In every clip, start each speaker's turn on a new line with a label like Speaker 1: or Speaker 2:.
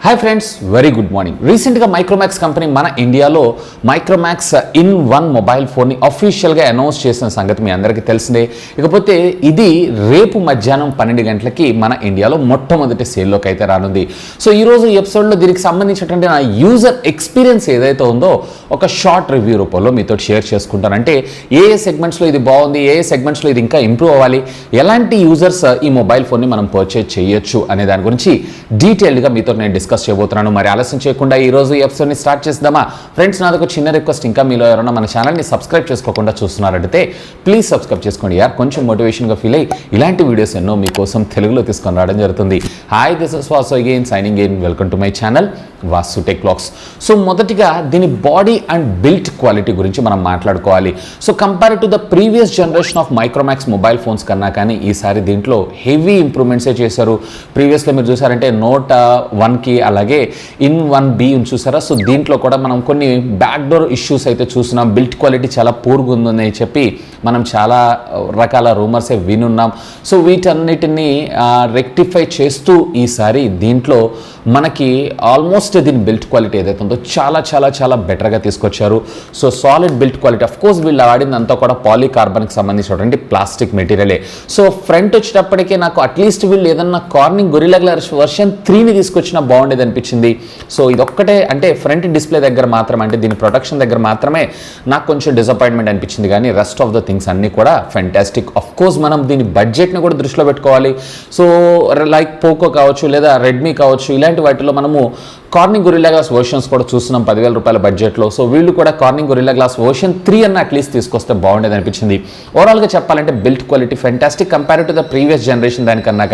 Speaker 1: Hi friends, very good morning. రీసెంట్గా Micromax company మన ఇండియాలో మైక్రోమాక్స్ ఇన్1 మొబైల్ ఫోన్ని అఫీషియల్గా అనౌన్స్ చేసిన సంగతి మీ అందరికీ తెలిసిందే. ఇకపోతే ఇది రేపు మధ్యాహ్నం 12 గంటలకి మన ఇండియాలో మొట్టమొదటి సేల్లోకి అయితే రానుంది. సో ఈరోజు ఈ ఎపిసోడ్లో దీనికి సంబంధించినటువంటి నా యూజర్ ఎక్స్పీరియన్స్ ఏదైతే ఉందో ఒక షార్ట్ రివ్యూ రూపంలో మీతో షేర్ చేసుకుంటాను. అంటే ఏ సెగ్మెంట్స్లో ఇది బాగుంది, ఏ సెగ్మెంట్స్లో ఇది ఇంకా ఇంప్రూవ్ అవ్వాలి, ఎలాంటి యూజర్స్ ఈ మొబైల్ ఫోన్ని మనం పర్చేజ్ చేయొచ్చు అనే దాని గురించి డీటెయిల్డ్గా మీతో నేను డిస్కస్ చేయబోతున్నాను. మరి ఆలస్యం చేయకుండా ఈ రోజు ఈ ఎపిసోడ్ని స్టార్ట్ చేద్దామా? ఫ్రెండ్స్, నాది ఒక చిన్న రిక్వెస్ట్, ఇంకా మీలో ఎవరైనా మన ఛానల్ని సబ్స్క్రైబ్ చేసుకోకుండా చూస్తున్నారంటే ప్లీజ్ సబ్స్క్రైబ్ చేసుకోండి యార్. కొంచెం మోటివేషన్గా ఫీల్ అయ్యి ఇలాంటి వీడియోస్ ఎన్నో మీకోసం తెలుగులో తీసుకొని రావడం జరుగుతుంది. Hi, this is Vasu again signing in. Welcome to my channel Vasu tech vlogs. So మొదటిగా దీని బాడీ అండ్ బిల్ట్ క్వాలిటీ గురించి మనం మాట్లాడుకోవాలి. So compare to the previous generation of Micromax mobile phones కన్నా కానీ ఈసారి దీంట్లో హెవీ ఇంప్రూవ్మెంట్సే చేశారు. ప్రీవియస్లో మీరు చూసారంటే నోట్ 1కి అలాగే ఇన్1 చూసారా. సో దీంట్లో కూడా మనం కొన్ని బ్యాక్డోర్ ఇష్యూస్ అయితే చూస్తున్నాం. బిల్ట్ క్వాలిటీ చాలా పూర్గా ఉందని చెప్పి మనం చాలా రకాల రూమర్సే వినున్నాం. సో వీటన్నిటిని రెక్టిఫై చేస్తూ ఈసారి దీంట్లో మనకి ఆల్మోస్ట్ దీని బిల్ట్ క్వాలిటీ ఏదైతే ఉందో చాలా చాలా చాలా బెటర్గా తీసుకొచ్చారు. So solid built quality. Of course వీళ్ళు వాడిందంతా కూడా పాలీకార్బన్కి సంబంధించినటువంటి ప్లాస్టిక్ మెటీరియలే. సో ఫ్రంట్ వచ్చేటప్పటికే నాకు అట్లీస్ట్ వీళ్ళు ఏదన్నా కార్నింగ్ గొరిల్లా గ్లాస్ వర్షన్ 3ని తీసుకొచ్చినా బాగుండేది అనిపించింది. సో ఇదొక్కటే అంటే ఫ్రంట్ డిస్ప్లే దగ్గర మాత్రమే, అంటే దీని ప్రొటెక్షన్ దగ్గర మాత్రమే నాకు కొంచెం డిసప్పాయింట్మెంట్ అనిపించింది. కానీ రెస్ట్ ఆఫ్ ద థింగ్స్ అన్నీ కూడా ఫెంటాస్టిక్. అఫ్ కోర్స్ మనం దీని బడ్జెట్ని కూడా దృష్టిలో పెట్టుకోవాలి. సో లైక్ పోకో కావచ్చు లేదా రెడ్మీ కావచ్చు, ఇలాంటి వాటిలో మనము కార్నింగ్ గొరిల్లా గ్లాస్ వర్షన్స్ కూడా చూస్తున్నాం 10,000 రూపాయల బడ్జెట్లో. సో వీళ్ళు కూడా కార్నింగ్ గొరిల్లా గ్లాస్ వర్షన్ 3 అన్న అట్లీస్ట్ తీసుకొస్తే బాగుండేది అనిపించింది. ఓవరాల్గా చెప్పాలంటే built quality fantastic compare to the previous generation దానికన్నా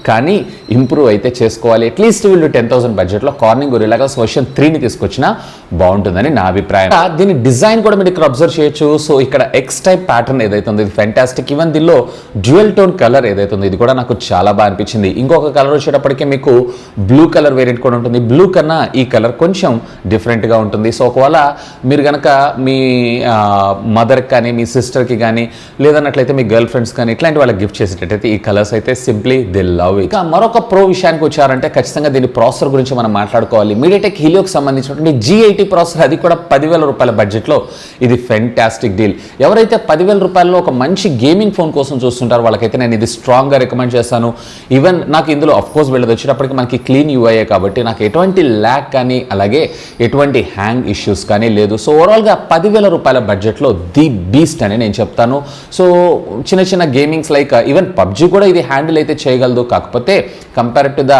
Speaker 1: కానీ ఇంప్రూవ్ అయితే చేసుకోవాలి. అట్లీస్ట్ వీళ్ళు 10,000 బడ్జెట్లో కార్నింగ్ గొరిల్లా గ్లాస్ వర్షన్ 3ని తీసుకొచ్చినా బాగుంటుందని నా అభిప్రాయం. దీని డిజైన్ కూడా మీరు ఇక్కడ అబ్జర్వ్ చేయొచ్చు. సో ఇక్కడ ఎక్స్ టైప్ ప్యాటర్న్ ఏదైతే ఉందో ఇది ఫెంటాస్టిక్. ఈవెన్ దీనిలో డ్యూయల్ టోన్ కలర్ ఏదైతే ఉందో ఇది కూడా నాకు చాలా బాగా అనిపించింది. ఇంకొక కలర్ వచ్చేటప్పటికి మీకు బ్లూ కలర్ వేరియంట్ కూడా ఉంటుంది. బ్లూ కన్నా ఈ కలర్ కొంచెం డిఫరెంట్గా ఉంటుంది. సో ఒకవేళ మీరు కనుక మీ మదర్కి కానీ మీ సిస్టర్కి కానీ లేదన్నట్లయితే మీ గర్ల్ ఫ్రెండ్స్ కానీ ఇట్లాంటి వాళ్ళకి గిఫ్ట్ చేసేటట్టయితే ఈ కలర్స్ అయితే సింప్లీ దే లవ్. ఇక మరొక ప్రో విషయానికి వచ్చారంటే ఖచ్చితంగా దీని ప్రాసెసర్ గురించి మనం మాట్లాడుకోవాలి. మీడియాటెక్ హీలియోకి సంబంధించినటువంటి G80 ప్రాసెసర్, అది కూడా 10,000 రూపాయల బడ్జెట్లో ఇది ఫెంటాస్టిక్ డీల్. ఎవరైతే 10,000 రూపాయల్లో ఒక మంచి గేమింగ్ ఫోన్ కోసం చూస్తుంటారో వాళ్ళకైతే నేను ఇది స్ట్రాంగ్గా రికమెండ్ చేస్తాను. ఈవెన్ నాకు ఇందులో అఫ్ కోర్స్ వీళ్ళది వచ్చేటప్పటికి మనకి క్లీన్ యూఐ కాబట్టి నాకు ఎటువంటి ల్యాగ్ కానీ అలాగే ఎటువంటి హ్యాంగ్ ఇష్యూస్ కానీ లేదు. సో ఓవరాల్గా 10,000 రూపాయల బడ్జెట్లో ది బీస్ట్ అని నేను చెప్తాను. సో చిన్న చిన్న గేమింగ్స్ లైక్ ఈవెన్ పబ్జీ కూడా ఇది హ్యాండిల్ అయితే చేయగలదు. కాకపోతే compare to the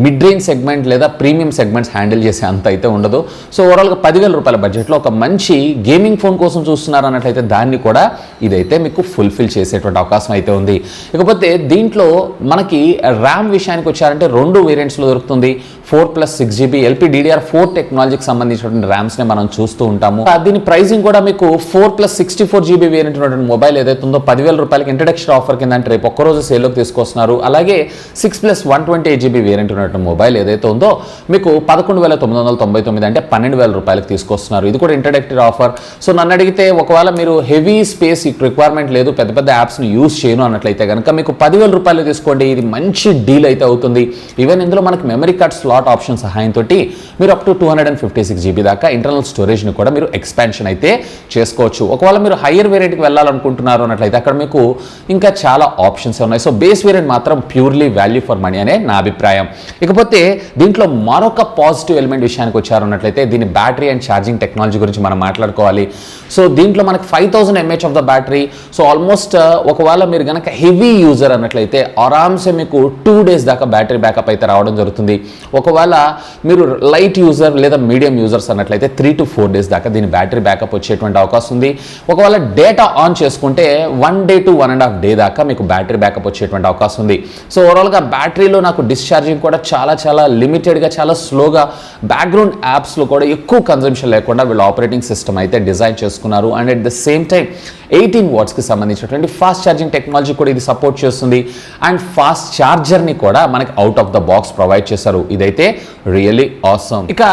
Speaker 1: mid range segment లేదా ప్రీమియం సెగ్మెంట్స్ హ్యాండిల్ చేసే అంత అయితే ఉండదు. సో ఓవరాల్గా 10,000 రూపాయల బడ్జెట్లో ఒక మంచి గేమింగ్ ఫోన్ కోసం చూస్తున్నారు అన్నట్లయితే దాన్ని కూడా ఇదైతే మీకు ఫుల్ఫిల్ చేసేటువంటి అవకాశం అయితే ఉంది. ఇకపోతే దీంట్లో మనకి ర్యామ్ విషయానికి వచ్చారంటే 2 వేరియంట్స్లో దొరుకుతుంది. 4+6GB LPDDR4 టెక్నాలజీకి సంబంధించినటువంటి ర్యామ్స్ని మనం చూస్తూ ఉంటాము. దీని ప్రైసింగ్ కూడా మీకు 4+64GB వేరియంట్ ఉన్నటువంటి మొబైల్ ఏదైతే ఉందో 10,000 రూపాయలకి ఇంట్రడక్షన్ ఆఫర్ కింద అంటే రేపు ఒక్కరోజు సేల్లోకి తీసుకొస్తున్నారు. అలాగే 6+128GB వేరియంట్ ఉన్నటువంటి మొబైల్ ఏదైతే ఉందో మీకు 11,999 అంటే 12,000 రూపాయలకి తీసుకొస్తున్నారు. ఇది కూడా ఇంట్రడక్టరీ ఆఫర్. సో నన్ను అడిగితే ఒకవేళ మీరు హెవీ స్పేస్ రిక్వైర్మెంట్ లేదు, పెద్ద పెద్ద యాప్స్ని యూజ్ చేయను అన్నట్లయితే కనుక మీకు 10,000 రూపాయలు తీసుకోండి. ఇది మంచి డీల్ అయితే అవుతుంది. ఈవెన్ ఇందులో మనకి మెమరీ కార్డ్ స్లాట్ ఆప్షన్ సహాయంతో మీరు అప్ టు 256GB దాకా ఇంటర్నల్ స్టోరేజ్ని కూడా మీరు ఎక్స్పాన్షన్ అయితే చేసుకోవచ్చు. ఒకవేళ మీరు హయ్యర్ వేరియంట్కి వెళ్ళాలనుకుంటున్నారు అన్నట్లయితే అక్కడ మీకు ఇంకా చాలా ఆప్షన్స్ ఉన్నాయి. సో బేస్ వేరియంట్ మాత్రం ప్యూర్లీ వాల్యూ ఫర్ మనీ అనే నా అభిప్రాయం. ఇకపోతే దీంట్లో మరొక పాజిటివ్ ఎలిమెంట్ విషయానికి వచ్చారు అన్నట్లయితే దీని బ్యాటరీ అండ్ ఛార్జింగ్ టెక్నాలజీ గురించి మనం మాట్లాడుకోవాలి. సో దీంట్లో మనకి 5000 mAh of the battery. So almost ఒకవేళ మీరు కనుక హెవీ యూజర్ అన్నట్లయితే ఆరామ్సే మీకు 2 days దాకా బ్యాటరీ బ్యాకప్ అయితే రావడం జరుగుతుంది. ఒకవేళ మీరు లైట్ యూజర్ లేదా మీడియం యూజర్స్ అన్నట్లయితే 3 to 4 days దాకా దీని బ్యాటరీ బ్యాకప్ వచ్చేటువంటి అవకాశం ఉంది. ఒకవేళ డేటా ఆన్ చేసుకుంటే 1 day to 1.5 day దాకా మీకు బ్యాటరీ బ్యాకప్ వచ్చేటువంటి అవకాశం ఉంది. సో ఓవరాల్గా బ్యాటరీలో నాకు డిశ్చార్జింగ్ కూడా చాలా చాలా లిమిటెడ్గా, చాలా స్లోగా, బ్యాక్గ్రౌండ్ యాప్స్లో కూడా ఎక్కువ కన్జంప్షన్ లేకుండా వీళ్ళు ఆపరేటింగ్ సిస్టమ్ అయితే డిజైన్ చేసుకున్నారు. And at the same time 18 wattsకి సంబంధించినటువంటి ఫాస్ట్ ఛార్జింగ్ టెక్నాలజీ కూడా ఇది సపోర్ట్ చేస్తుంది. అండ్ ఫాస్ట్ ఛార్జర్ని కూడా మనకి out of the box provide చేశారు. ఇదైతే అయితే రియల్లీ ఆసమ్. ఇక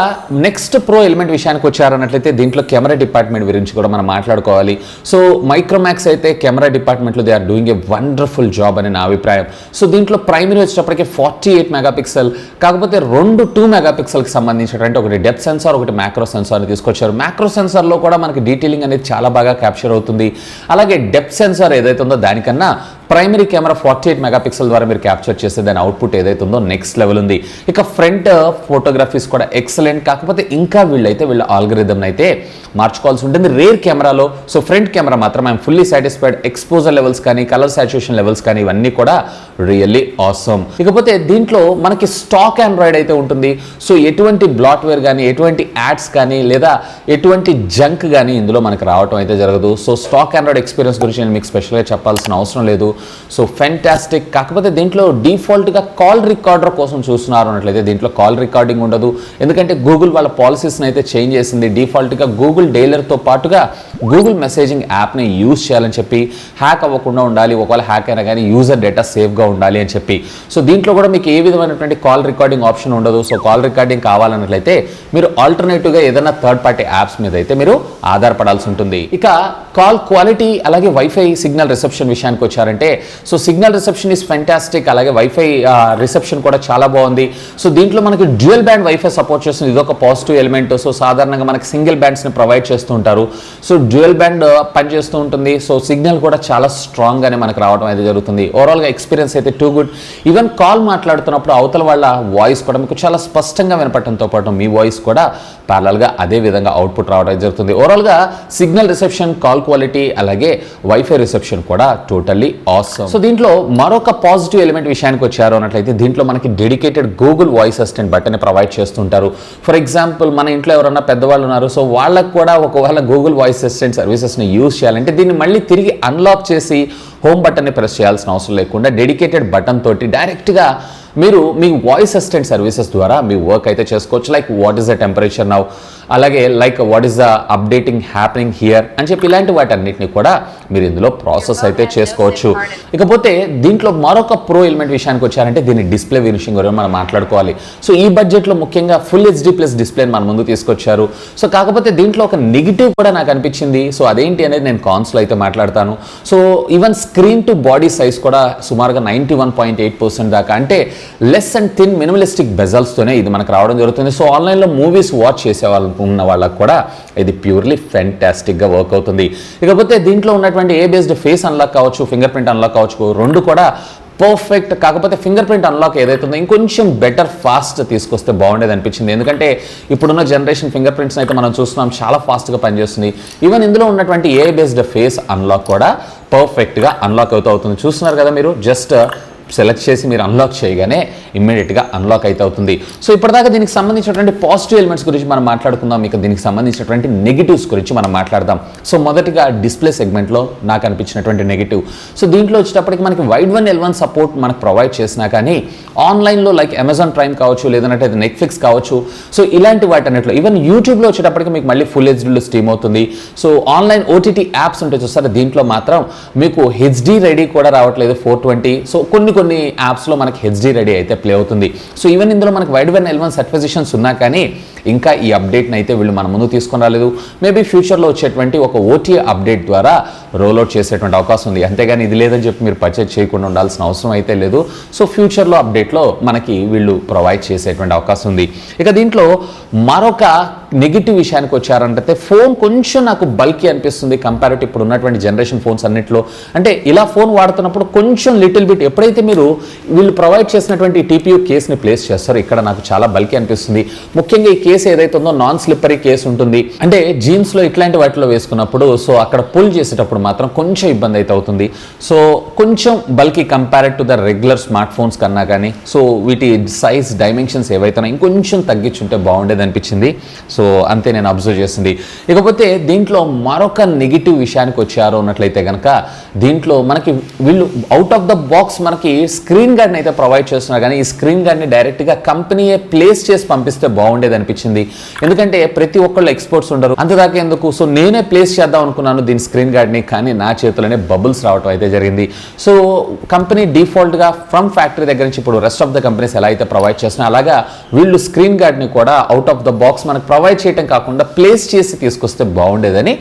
Speaker 1: నెక్స్ట్ ప్రో ఎలిమెంట్ విషయానికి వచ్చారన్నట్లయితే దీంట్లో కెమెరా డిపార్ట్మెంట్ గురించి కూడా మనం మాట్లాడుకోవాలి. సో మైక్రోమాక్స్ అయితే కెమెరా డిపార్ట్మెంట్లో they are doing a wonderful job అని నా అభిప్రాయం. సో దీంట్లో ప్రైమరీ వచ్చేటప్పటికి 48 మెగాపిక్సెల్, కాకపోతే 2 మెగాపిక్సెల్కి సంబంధించినటువంటి ఒకటి డెప్త్ సెన్సార్, ఒకటి మ్యాక్రో సెన్సార్ని తీసుకొచ్చారు. మ్యాక్రో సెన్సార్లో కూడా మనకి డీటెయిలింగ్ అనేది చాలా బాగా క్యాప్చర్ అవుతుంది. అలాగే డెప్త్ సెన్సార్ ఏదైతే ఉందో దానికన్నా ప్రైమరీ కెమెరా 48 మెగాపిక్సెల్ ద్వారా మీరు క్యాప్చర్ చేసే దాని అవుట్పుట్ ఏదైతే ఉందో నెక్స్ట్ లెవెల్ ఉంది. ఇక ఫ్రంట్ ఫోటోగ్రఫీస్ కూడా ఎక్సలెంట్, కాకపోతే ఇంకా వీళ్ళ ఆల్గరిథం అయితే మార్చుకోవాల్సి ఉంటుంది రేర్ కెమెరాలో. సో ఫ్రంట్ కెమెరా మాత్రం I'm fully satisfied. Exposure levels కానీ కలర్ సాచురేషన్ లెవెల్స్ కానీ ఇవన్నీ కూడా రియల్లీ ఆసమ్. ఇకపోతే దీంట్లో మనకి స్టాక్ ఆండ్రాయిడ్ అయితే ఉంటుంది. సో ఎటువంటి బ్లాట్వేర్ కానీ ఎటువంటి యాడ్స్ కానీ లేదా ఎటువంటి జంక్ కానీ ఇందులో మనకి రావటం అయితే జరగదు. సో స్టాక్ ఆండ్రాయిడ్ ఎక్స్పీరియన్స్ గురించి నేను మీకు స్పెషల్గా చెప్పాల్సిన అవసరం లేదు. So fantastic. కాకపోతే దీంట్లో డిఫాల్ట్గా కాల్ రికార్డర్ కోసం చూస్తున్నారు అన్నట్లయితే దీంట్లో కాల్ రికార్డింగ్ ఉండదు. ఎందుకంటే గూగుల్ వాళ్ళ పాలసీస్ని అయితే చేంజ్ చేసింది. డిఫాల్ట్గా గూగుల్ డైలర్తో పాటుగా గూగుల్ మెసేజింగ్ యాప్ని యూజ్ చేయాలని చెప్పి, హ్యాక్ అవ్వకుండా ఉండాలి, ఒకవేళ హ్యాక్ అయినా కానీ యూజర్ డేటా సేఫ్గా ఉండాలి అని చెప్పి. సో దీంట్లో కూడా మీకు ఏ విధమైనటువంటి కాల్ రికార్డింగ్ ఆప్షన్ ఉండదు. సో కాల్ రికార్డింగ్ కావాలన్నట్లయితే మీరు ఆల్టర్నేటివ్గా ఏదైనా థర్డ్ పార్టీ యాప్స్ మీద అయితే మీరు ఆధారపడాల్సి ఉంటుంది. ఇక కాల్ క్వాలిటీ అలాగే వైఫై సిగ్నల్ రిసెప్షన్ విషయానికి వచ్చారంటే so signal reception is fantastic. అలాగే వైఫై రిసెప్షన్ కూడా చాలా బాగుంది. సో దీంట్లో మనకి డ్యూయల్ బ్యాండ్ వైఫై సపోర్ట్ చేస్తుంది. ఇదొక పాజిటివ్ ఎలిమెంట్. సో సాధారణంగా మనకి సింగిల్ బ్యాండ్స్ని ప్రొవైడ్ చేస్తూ ఉంటారు. సో డ్యూయల్ బ్యాండ్ పనిచేస్తూ ఉంటుంది. సో సిగ్నల్ కూడా చాలా స్ట్రాంగ్గానే మనకు రావడం అయితే జరుగుతుంది. ఓవరాల్గా ఎక్స్పీరియన్స్ అయితే టూ గుడ్. ఈవెన్ కాల్ మాట్లాడుతున్నప్పుడు అవతల వాళ్ళ వాయిస్ కూడా మీకు చాలా స్పష్టంగా వినపడటంతో పాటు మీ వాయిస్ కూడా ప్యారలల్గా అదే విధంగా అవుట్పుట్ రావడం జరుగుతుంది. ఓవరాల్గా సిగ్నల్ రిసెప్షన్, కాల్ క్వాలిటీ అలాగే వైఫై రిసెప్షన్ కూడా టోటల్లీ ఆసమ్. సో దీంట్లో మరొక పాజిటివ్ ఎలిమెంట్ విషయానికి వచ్చారు అన్నట్లయితే దీంట్లో మనకి dedicated Google voice assistant button provide చేస్తుంటారు. ఫర్ ఎగ్జాంపుల్ మన ఇంట్లో ఎవరన్నా పెద్దవాళ్ళు ఉన్నారు. సో వాళ్ళకు కూడా ఒకవేళ గూగుల్ వాయిస్ అసిస్టెంట్ సర్వీసెస్ని యూజ్ చేయాలంటే దీన్ని మళ్ళీ తిరిగి అన్లాక్ చేసి హోమ్ బటన్ని ప్రెస్ చేయాల్సిన అవసరం లేకుండా డెడికేటెడ్ బటన్ తోటి డైరెక్ట్గా మీరు మీ వాయిస్ అసిస్టెంట్ సర్వీసెస్ ద్వారా మీ వర్క్ అయితే చేసుకోవచ్చు. Like what is the temperature now, అలాగే like what is the updating happening here అని చెప్పి ఇలాంటి వాటన్నిటిని కూడా మీరు ఇందులో ప్రాసెస్ అయితే చేసుకోవచ్చు. ఇకపోతే దీంట్లో మరొక ప్రో ఎలిమెంట్ విషయానికి వచ్చారంటే దీని డిస్ప్లే ఫినిషింగ్ గురించి మనం మాట్లాడుకోవాలి. సో ఈ బడ్జెట్లో ముఖ్యంగా ఫుల్ హెచ్డి ప్లస్ డిస్ప్లేని మన ముందు తీసుకొచ్చారు. సో కాకపోతే దీంట్లో ఒక నెగిటివ్ కూడా నాకు అనిపించింది. సో అదేంటి అనేది నేను కాన్స్లో అయితే మాట్లాడతాను. So even screen to body size కూడా సుమారుగా 91.8% దాకా, అంటే లెస్ అండ్ థిన్ మినిమలిస్టిక్ బెజల్స్తోనే ఇది మనకు రావడం జరుగుతుంది. సో ఆన్లైన్లో మూవీస్ వాచ్ చేసే ఉన్న వాళ్ళకు కూడా ఇది ప్యూర్లీ ఫెంటాస్టిక్గా వర్క్ అవుతుంది. ఇకపోతే దీంట్లో ఉన్నటువంటి ఏ బేస్డ్ ఫేస్ అన్లాక్ కావచ్చు, ఫింగర్ ప్రింట్ అన్లాక్ కావచ్చు, రెండు కూడా పర్ఫెక్ట్. కాకపోతే ఫింగర్ ప్రింట్ అన్లాక్ ఏదైతే ఉందో ఇంకొంచెం బెటర్ ఫాస్ట్ తీసుకొస్తే బాగుండేది అనిపించింది. ఎందుకంటే ఇప్పుడున్న జనరేషన్ ఫింగర్ ప్రింట్స్ని అయితే మనం చూస్తున్నాం చాలా ఫాస్ట్గా పనిచేస్తుంది. ఈవెన్ ఇందులో ఉన్నటువంటి ఏ బేస్డ్ ఫేస్ అన్లాక్ కూడా పర్ఫెక్ట్గా అన్లాక్ అవుతుంది. చూస్తున్నారు కదా మీరు, జస్ట్ సెలెక్ట్ చేసి మీరు అన్లాక్ చేయగానే ఇమ్మీడియట్గా అన్లాక్ అయితే అవుతుంది. సో ఇప్పటిదాకా దీనికి సంబంధించినటువంటి పాజిటివ్ ఎలిమెంట్స్ గురించి మనం మాట్లాడుకుందాం. ఇక దీనికి సంబంధించినటువంటి నెగిటివ్స్ గురించి మనం మాట్లాడదాం. సో మొదటిగా డిస్ప్లే సెగ్మెంట్లో నాకు అనిపించినటువంటి నెగిటివ్. సో దీంట్లో వచ్చేటప్పటికి మనకి వైడ్ 1L1 సపోర్ట్ మనకు ప్రొవైడ్ చేసినా కానీ ఆన్లైన్లో లైక్ అమెజాన్ ప్రైమ్ కావచ్చు, లేదంటే నెట్ఫ్లిక్స్ కావచ్చు, సో ఇలాంటి వాటన్నిటిలో ఈవెన్ యూట్యూబ్లో వచ్చేటప్పటికి మీకు మళ్ళీ ఫుల్ హెచ్డీలో స్ట్రీమ్ అవుతుంది. సో ఆన్లైన్ ఓటీటీ యాప్స్ ఉంటే చూస్తారా, దీంట్లో మాత్రం మీకు హెచ్డీ రెడీ కూడా రావట్లేదు 420. సో కొన్ని యాప్స్లో మనకి హెచ్డీ రెడీ అయితే ప్లే అవుతుంది. సో ఈవెన్ ఇందులో మనకి వైడ్ 1L1 సర్టిఫికేషన్స్ ఉన్నా కానీ ఇంకా ఈ అప్డేట్ని అయితే వీళ్ళు మన ముందు తీసుకొని రాలేదు. మేబీ ఫ్యూచర్లో వచ్చేటువంటి ఒక ఓటీఏ అప్డేట్ ద్వారా రోల్అవుట్ చేసేటువంటి అవకాశం ఉంది. అంతేగాని ఇది లేదని చెప్పి మీరు పర్చేజ్ చేయకుండా ఉండాల్సిన అవసరం అయితే లేదు. సో ఫ్యూచర్లో అప్డేట్లో మనకి వీళ్ళు ప్రొవైడ్ చేసేటువంటి అవకాశం ఉంది. ఇక దీంట్లో మరొక నెగిటివ్ విషయానికి వచ్చారంటే ఫోన్ కొంచెం నాకు బల్కీ అనిపిస్తుంది కంపారిటివ్ ఇప్పుడు ఉన్నటువంటి జనరేషన్ ఫోన్స్ అన్నింటిలో. అంటే ఇలా ఫోన్ వాడుతున్నప్పుడు కొంచెం లిటిల్ బిట్ ఎప్పుడైతే మీరు వీళ్ళు ప్రొవైడ్ చేసినటువంటి టీపీయూ కేస్ని ప్లేస్ చేస్తారో ఇక్కడ నాకు చాలా బల్కీ అనిపిస్తుంది. ముఖ్యంగా ఈ కేసు ఏదైతే ఉందో నాన్ స్లిప్పరీ కేసు ఉంటుంది. అంటే జీన్స్లో ఇట్లాంటి వాటిలో వేసుకున్నప్పుడు సో అక్కడ పుల్ చేసేటప్పుడు మాత్రం కొంచెం ఇబ్బంది అయితే అవుతుంది. సో కొంచెం bulky compared to the regular smart phones కన్నా కానీ సో వీటి సైజ్ డైమెన్షన్స్ ఏవైతే ఇంకొంచెం తగ్గించుంటే బాగుండేది అనిపించింది. సో అంతే నేను అబ్జర్వ్ చేసింది. ఇకపోతే దీంట్లో మరొక నెగిటివ్ విషయానికి వచ్చారు అన్నట్లయితే కనుక దీంట్లో మనకి వీళ్ళు అవుట్ ఆఫ్ ద బాక్స్ మనకి స్క్రీన్ గార్డ్ని అయితే ప్రొవైడ్ చేస్తున్నారు. కానీ ఈ స్క్రీన్ గార్డ్ని డైరెక్ట్గా కంపెనీయే ప్లేస్ చేసి పంపిస్తే బాగుండేది అనిపించింది. అనిపించింది. ఎందుకంటే ప్రతి ఒక్కళ్ళు ఎక్స్పర్ట్స్ ఉండరు, అంతదాకా ఎందుకు. సో నేనే ప్లేస్ చేద్దాం అనుకున్నాను దీని స్క్రీన్ గార్డ్ని, కానీ నా చేతిలోనే బబుల్స్ రావడం అయితే జరిగింది. సో కంపెనీ డిఫాల్ట్గా ఫ్రమ్ ఫ్యాక్టరీ దగ్గర నుంచి ఇప్పుడు రెస్ట్ ఆఫ్ ద కంపెనీస్ ఎలా అయితే ప్రొవైడ్ చేస్తున్నాయో అలాగా వీళ్ళు స్క్రీన్ గార్డ్ని కూడా అవుట్ ఆఫ్ ద బాక్స్ మనకు ప్రొవైడ్ చేయడం కాకుండా ప్లేస్ చేసి తీసుకొస్తే బాగుండేదని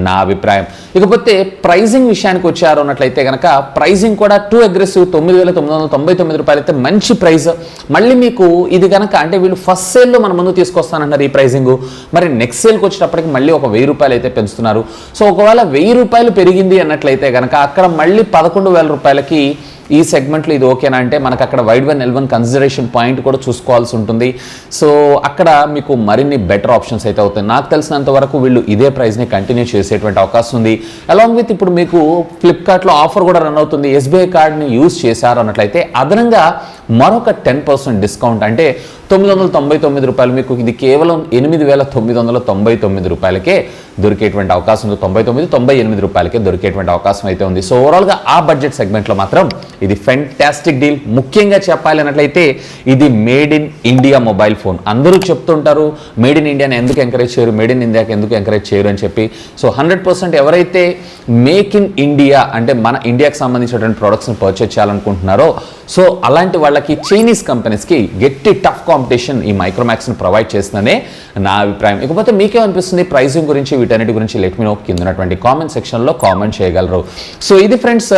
Speaker 1: నా అభిప్రాయం. ఇకపోతే ప్రైజింగ్ విషయానికి వచ్చారు అన్నట్లయితే కనుక ప్రైజింగ్ కూడా టూ అగ్రెసివ్. 9,999 రూపాయలు అయితే మంచి ప్రైస్. మళ్ళీ మీకు ఇది కనుక అంటే వీళ్ళు ఫస్ట్ సేల్లో మన ముందు తీసుకొస్తానన్నారు ఈ ప్రైజింగ్, మరి నెక్స్ట్ సేల్కి వచ్చేటప్పటికి మళ్ళీ ఒక 1,000 రూపాయలు అయితే పెంచుతున్నారు. సో ఒకవేళ 1,000 రూపాయలు పెరిగింది అన్నట్లయితే కనుక అక్కడ మళ్ళీ 11,000 రూపాయలకి ఈ సెగ్మెంట్లో ఇది ఓకేనా అంటే మనకు అక్కడ wide one L1 consideration point కూడా చూసుకోవాల్సి ఉంటుంది. సో అక్కడ మీకు మరిన్ని బెటర్ ఆప్షన్స్ అయితే అవుతాయి. నాకు తెలిసినంత వరకు వీళ్ళు ఇదే ప్రైస్ని కంటిన్యూ చేసేటువంటి అవకాశం ఉంది. అలాంగ్ విత్ ఇప్పుడు మీకు ఫ్లిప్కార్ట్లో ఆఫర్ కూడా రన్ అవుతుంది. SBI కార్డ్ని యూజ్ చేశారు అన్నట్లయితే అదనంగా మరొక 10% డిస్కౌంట్ అంటే 999 రూపాయలు మీకు ఇది కేవలం 8,999 రూపాయలకే దొరికేటువంటి అవకాశం ఉంది. 99 రూపాయలకే దొరికేటువంటి అవకాశం అయితే ఉంది. సో ఓవరాల్గా ఆ బడ్జెట్ సెగ్మెంట్లో మాత్రం ఇది ఫెంటాస్టిక్ డీల్. ముఖ్యంగా చెప్పాలి అన్నట్లయితే ఇది made in India mobile phone. అందరూ చెప్తుంటారు మేడ్ ఇన్ ఇండియాని ఎందుకు ఎంకరేజ్ చేయరు, మేడ్ ఇన్ ఇండియాకి ఎందుకు ఎంకరేజ్ చేయరు అని చెప్పి. సో 100% ఎవరైతే మేక్ ఇన్ ఇండియా అంటే మన ఇండియాకి సంబంధించినటువంటి ప్రొడక్ట్స్ని పర్చేజ్ చేయాలనుకుంటున్నారో సో అలాంటి వాళ్ళకి చైనీస్ కంపెనీస్కి గట్టి టఫ్ కాంపిటీషన్ ఈ మైక్రోమాక్స్ని ప్రొవైడ్ చేస్తుందనే నా అభిప్రాయం. ఇకపోతే మీకేమనిపిస్తుంది ప్రైసింగ్ గురించి, వీటన్నిటి గురించి లెట్ మీ నో కింద ఉన్నటువంటి కామెంట్ సెక్షన్లో కామెంట్ చేయగలరు. సో ఇది ఫ్రెండ్స్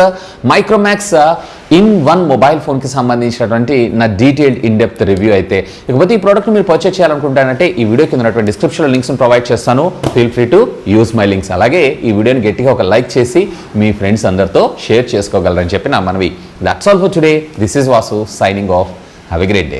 Speaker 1: మైక్రోమాక్స్ In1 మొబైల్ ఫోన్కి సంబంధించినటువంటి నా డీటెయిల్డ్ ఇన్ డెప్త్ రివ్యూ అయితే. ఇకపోతే ఈ ప్రోడక్ట్ మీరు పర్చేజ్ చేయాలనుకుంటానంటే ఈ వీడియో కింద ఉన్నటువంటి డిస్క్రిప్షన్లో లింక్స్ని ప్రొవైడ్ చేస్తాను. Feel free to use my links. అలాగే ఈ వీడియోని గట్టిగా ఒక లైక్ చేసి మీ ఫ్రెండ్స్ అందరితో షేర్ చేసుకోగలరని చెప్పి నా మనవి. That's all for today. This is Vasu signing off. Have a great day.